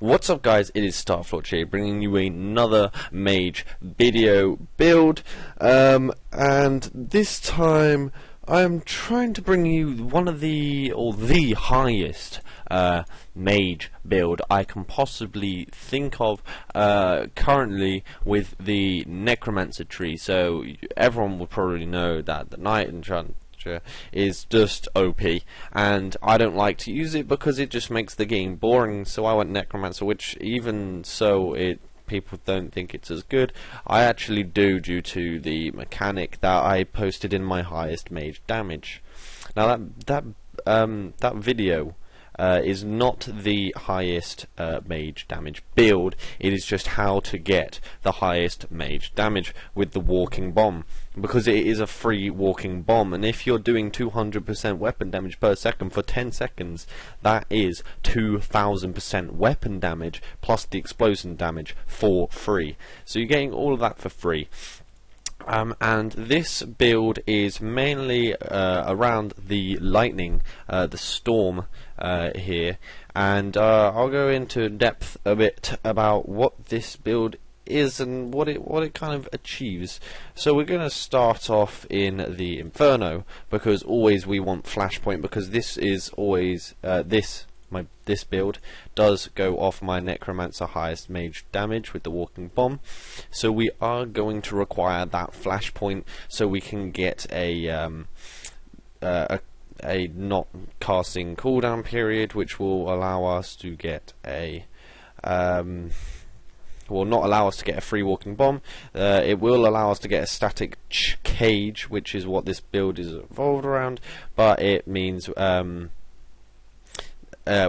What's up guys, it is StarFlorge here, bringing you another Mage video build, and this time I'm trying to bring you one of the highest Mage build I can possibly think of currently with the Necromancy tree. So everyone will probably know that the Knight Enchanter is just OP, and I don't like to use it because it just makes the game boring, so I went Necromancer, which even so people don't think it's as good. I actually do, due to the mechanic that I posted in my highest mage damage. Now that video is not the highest mage damage build. It is just how to get the highest mage damage with the walking bomb, because it is a free walking bomb, and if you're doing 200% weapon damage per second for 10 seconds, that is 2000% weapon damage plus the explosion damage for free. So you're getting all of that for free. And this build is mainly around the lightning, the storm here, and I'll go into depth a bit about what this build is and what it kind of achieves. So we're going to start off in the Inferno, because always we want Flashpoint, because this is always this build does go off my Necromancer highest mage damage with the walking bomb, so we are going to require that Flashpoint so we can get a not casting cooldown period, which will allow us to get a will not allow us to get a free walking bomb. It will allow us to get a static cage, which is what this build is evolved around, but it means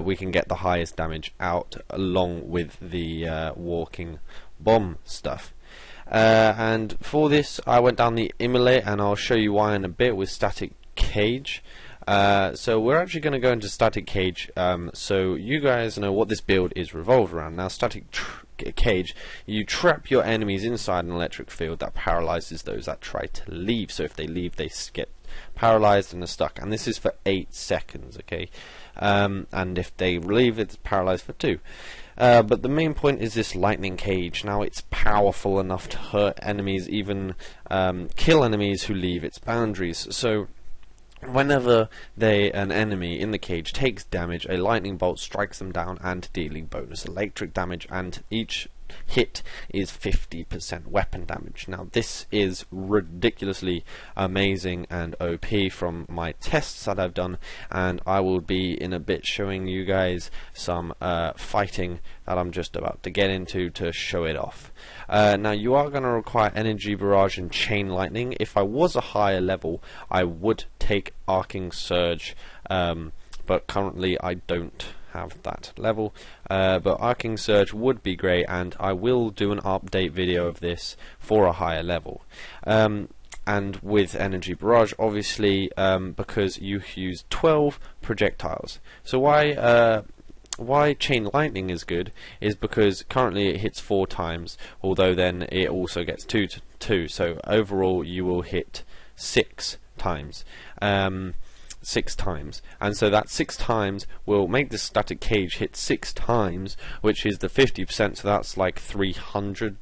we can get the highest damage out along with the walking bomb stuff. And for this I went down the Immolate, and I'll show you why in a bit with static cage. So we're actually going to go into static cage, so you guys know what this build is revolved around. Now, static cage, you trap your enemies inside an electric field that paralyzes those that try to leave. So if they leave, they get paralyzed and are stuck, and this is for 8 seconds, okay? And if they leave, it's paralyzed for 2. But the main point is this lightning cage. Now, it's powerful enough to hurt enemies, even kill enemies who leave its boundaries. So whenever an enemy in the cage takes damage, a lightning bolt strikes them down, and dealing bonus electric damage, and each hit is 50% weapon damage. Now, this is ridiculously amazing and OP from my tests that I've done, and I will be in a bit showing you guys some fighting that I'm just about to get into to show it off. Now, you are going to require Energy Barrage and Chain Lightning. If I was a higher level, I would take Arcing Surge, but currently I don't have that level, but Arcing Surge would be great, and I will do an update video of this for a higher level. And with Energy Barrage, obviously, because you use 12 projectiles. So why Chain Lightning is good is because currently it hits 4 times, although then it also gets 2, so overall you will hit 6 times. 6 times, and so that 6 times will make the static cage hit 6 times, which is the 50%, so that's like 300%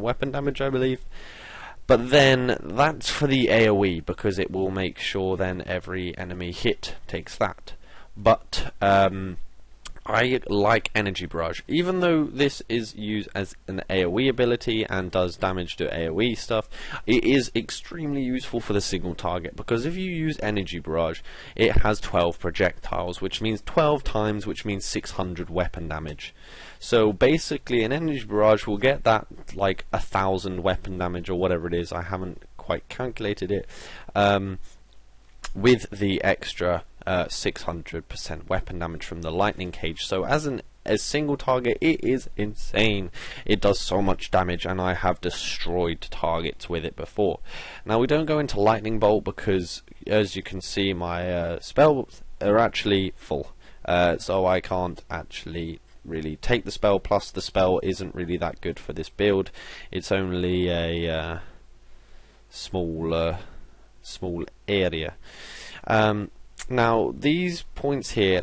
weapon damage, I believe. But then that's for the AoE, because it will make sure then every enemy hit takes that. But I like Energy Barrage, even though this is used as an AoE ability and does damage to AoE stuff. It is extremely useful for the single target, because if you use Energy Barrage, it has 12 projectiles, which means 12 times, which means 600 weapon damage. So basically an Energy Barrage will get that like 1,000 weapon damage or whatever it is. I haven't quite calculated it, with the extra 600% weapon damage from the lightning cage. So as a single target, it is insane. It does so much damage, and I have destroyed targets with it before. Now, we don't go into lightning bolt because, as you can see, my spells are actually full, so I can't actually really take the spell. Plus the spell isn't really that good for this build. It's only a small area. Now, these points here,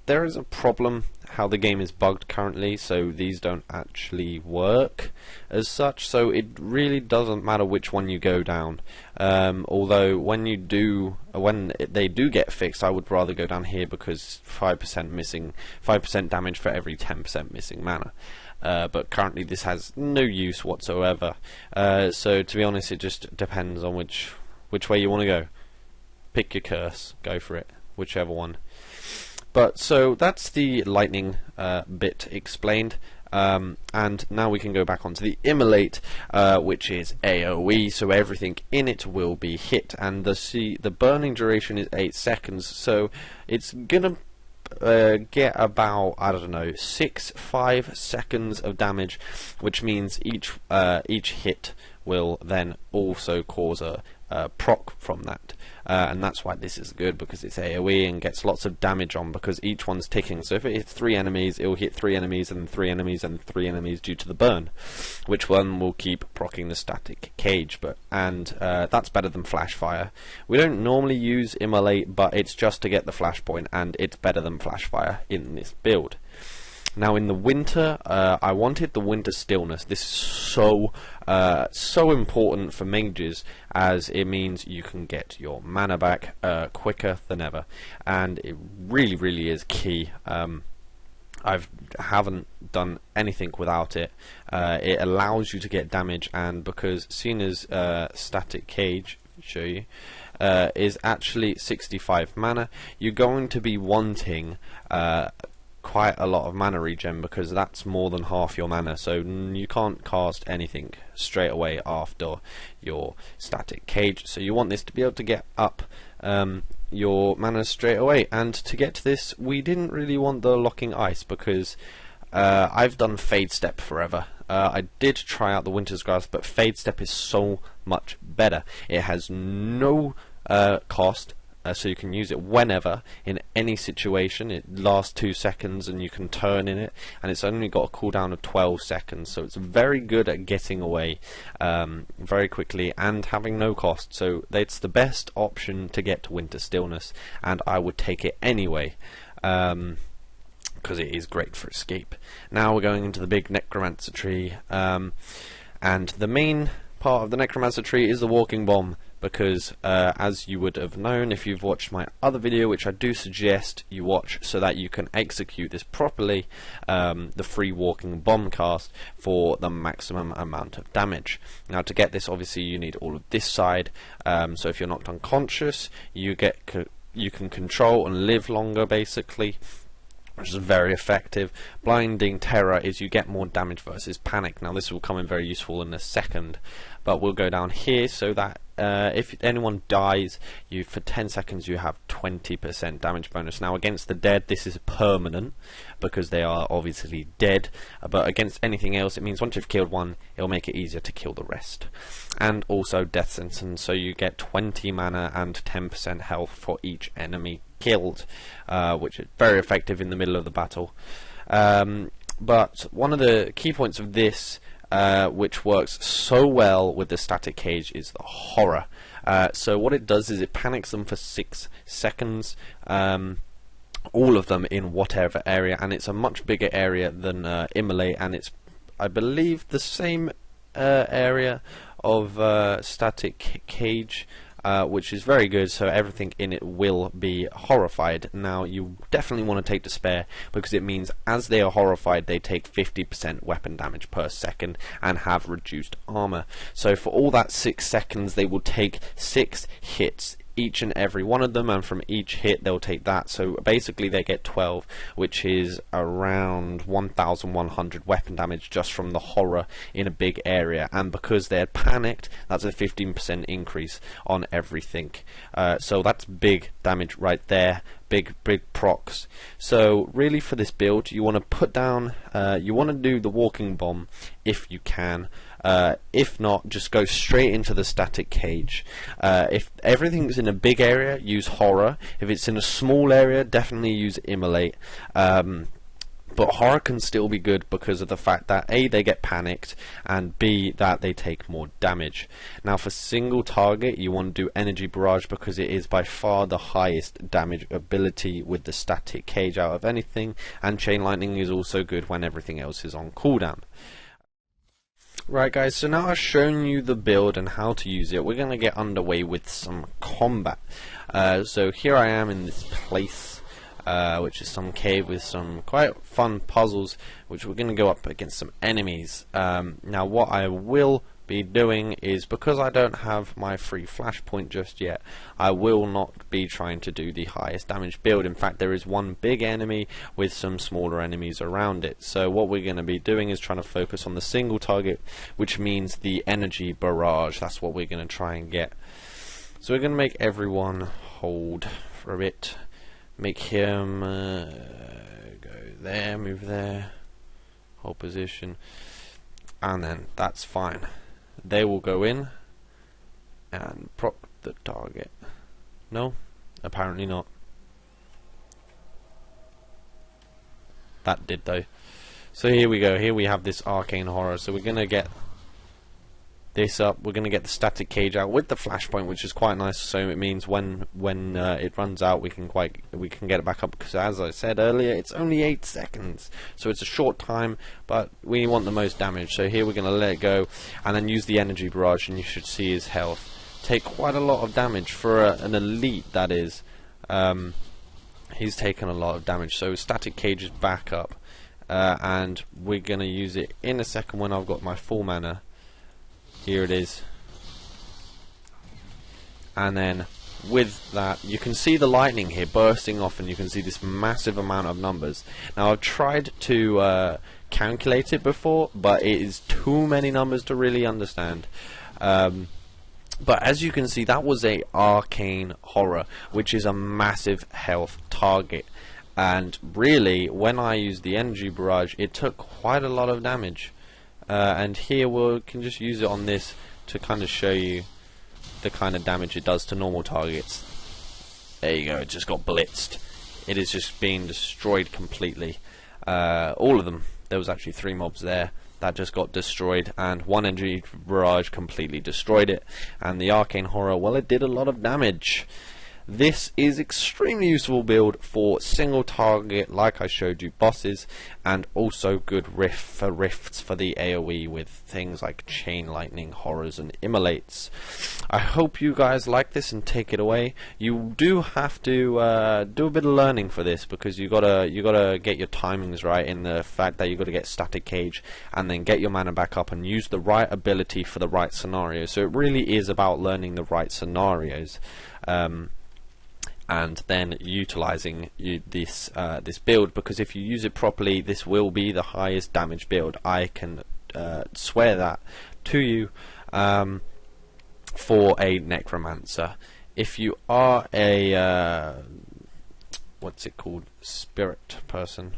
there is a problem how the game is bugged currently, so these don't actually work as such, so it really doesn't matter which one you go down. Although when they do get fixed, I would rather go down here, because 5% damage for every 10% missing mana. But currently this has no use whatsoever. So to be honest, it just depends on which way you want to go. Pick your curse, go for it, whichever one. But so that's the lightning bit explained, and now we can go back onto the immolate, which is AoE, so everything in it will be hit, and the burning duration is 8 seconds, so it's gonna get about, I don't know, 5 seconds of damage, which means each hit will then also cause a proc from that. And that's why this is good, because it's AoE and gets lots of damage on, because each one's ticking. So if it hits 3 enemies, it will hit 3 enemies and 3 enemies and 3 enemies due to the burn, which one will keep proccing the static cage. That's better than flash fire. We don't normally use immolate, but it's just to get the flashpoint, and it's better than flash fire in this build. Now in the winter, I wanted the winter stillness. This is so important for mages, as it means you can get your mana back quicker than ever, and it really is key. I haven't done anything without it. It allows you to get damage, and because seeing as static cage, show you, is actually 65 mana, you're going to be wanting quite a lot of mana regen, because that's more than half your mana, so you can't cast anything straight away after your static cage, so you want this to be able to get up your mana straight away. And to get to this, we didn't really want the locking ice, because I've done Fade Step forever. I did try out the Winter's Grasp, but Fade Step is so much better. It has no cost, so you can use it whenever, in any situation. It lasts 2 seconds and you can turn in it, and it's only got a cooldown of 12 seconds, so it's very good at getting away very quickly and having no cost. So it's the best option to get to Winter Stillness, and I would take it anyway, because it is great for escape. Now we're going into the big Necromancer tree, and the main part of the Necromancer tree is the walking bomb, because as you would have known if you've watched my other video, which I do suggest you watch so that you can execute this properly, the free walking bomb cast for the maximum amount of damage. Now to get this, obviously you need all of this side, so if you're knocked unconscious, you can control and live longer, basically, which is very effective. Blinding Terror is you get more damage versus panic. Now this will come in very useful in a second, but we'll go down here so that if anyone dies, for 10 seconds you have 20% damage bonus. Now against the dead this is permanent, because they are obviously dead, but against anything else it means once you've killed one, it'll make it easier to kill the rest. And also Death Sentence, so you get 20 mana and 10% health for each enemy killed, which is very effective in the middle of the battle. But one of the key points of this, which works so well with the static cage, is the horror. So what it does is it panics them for 6 seconds, all of them in whatever area, and it's a much bigger area than Immolate, and it's, I believe, the same area of static cage, which is very good, so everything in it will be horrified. Now you definitely want to take Despair, because it means as they are horrified they take 50% weapon damage per second and have reduced armor. So for all that 6 seconds they will take 6 hits, each and every one of them, and from each hit they'll take that, so basically they get 12, which is around 1100 weapon damage just from the horror in a big area. And because they're panicked, that's a 15% increase on everything, so that's big damage right there, big procs. So really for this build you want to put down, you want to do the walking bomb if you can. If not, just go straight into the static cage. If everything's in a big area, use horror. If it's in a small area, definitely use immolate. But horror can still be good because of the fact that A, they get panicked, and B, that they take more damage. Now for single target you want to do energy barrage because it is by far the highest damage ability with the static cage out of anything, and chain lightning is also good when everything else is on cooldown. Right guys, so now I've shown you the build and how to use it, we're going to get underway with some combat. So here I am in this place, which is some cave with some quite fun puzzles, which we're going to go up against some enemies. Now what I will be doing is, because I don't have my free flashpoint just yet, I will not be trying to do the highest damage build. In fact, there is one big enemy with some smaller enemies around it. So what we're going to be doing is trying to focus on the single target, which means the energy barrage. That's what we're going to try and get. So we're going to make everyone hold for a bit. Make him go there, move there, hold position, and then that's fine. They will go in and prop the target. No, apparently not. That did though. So here we go. Here we have this arcane horror. So we're gonna get this up. We're going to get the static cage out with the flashpoint, which is quite nice. So it means when it runs out, we can get it back up, because as I said earlier, it's only 8 seconds, so it's a short time, but we want the most damage. So here we're going to let it go, and then use the energy barrage, and you should see his health take quite a lot of damage for an elite. That is, he's taken a lot of damage. So static cage is back up, and we're going to use it in a second when I've got my full mana. Here it is, and then with that you can see the lightning here bursting off, and you can see this massive amount of numbers. Now I've tried to calculate it before, but it is too many numbers to really understand. But as you can see, that was a arcane horror, which is a massive health target, and really when I used the energy barrage, it took quite a lot of damage. And here we can just use it on this to kind of show you the kind of damage it does to normal targets. There you go, it just got blitzed. It is just being destroyed completely. All of them. There was actually 3 mobs there that just got destroyed, and one energy barrage completely destroyed it. And the arcane horror, well, it did a lot of damage. This is extremely useful build for single target, like I showed you, bosses, and also good rifts for the AoE with things like chain lightning, horrors, and immolates. I hope you guys like this and take it away. You do have to do a bit of learning for this, because you gotta get your timings right, in the fact that you gotta get static cage and then get your mana back up and use the right ability for the right scenario. So it really is about learning the right scenarios. And then utilizing this build, because if you use it properly, this will be the highest damage build. I can swear that to you, for a necromancer. If you are a what's it called, spirit person,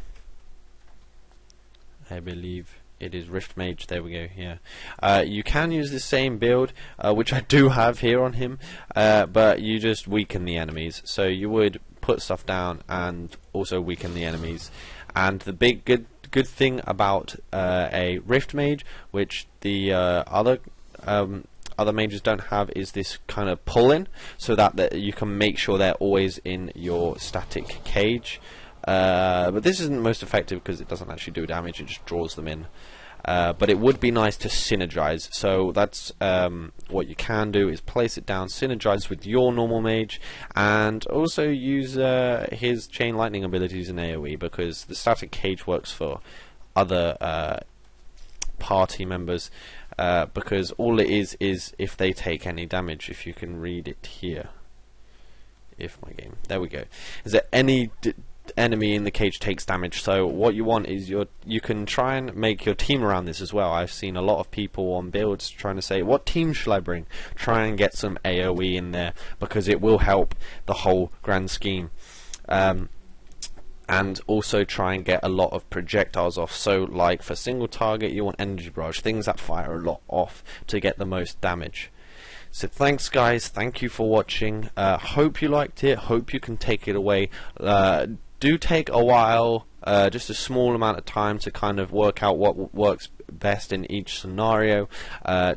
I believe it is Rift Mage, there we go, yeah. You can use the same build, which I do have here on him, but you just weaken the enemies. So you would put stuff down and also weaken the enemies. And the big good thing about a Rift Mage, which the other mages don't have, is this kind of pull-in, so that you can make sure they're always in your static cage. But this isn't most effective because it doesn't actually do damage, it just draws them in. But it would be nice to synergize, so that's what you can do, is place it down, synergize with your normal mage, and also use his chain lightning abilities in AoE, because the static cage works for other party members, because all it is if they take any damage. If you can read it here, if my game, there we go, is that any enemy in the cage takes damage. So what you want is you can try and make your team around this as well. I've seen a lot of people on builds trying to say, what team shall I bring? Try and get some AoE in there, because it will help the whole grand scheme. And also try and get a lot of projectiles off. So like for single target, you want energy barrage, things that fire a lot off to get the most damage. So thanks guys, thank you for watching. Hope you liked it, hope you can take it away. do take a while, just a small amount of time to kind of work out what works best in each scenario.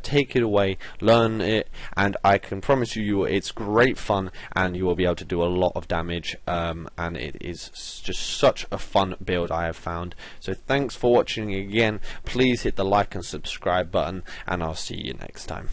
Take it away, learn it, and I can promise you it's great fun, and you will be able to do a lot of damage, and it is just such a fun build I have found. So thanks for watching again. Please hit the like and subscribe button, and I'll see you next time.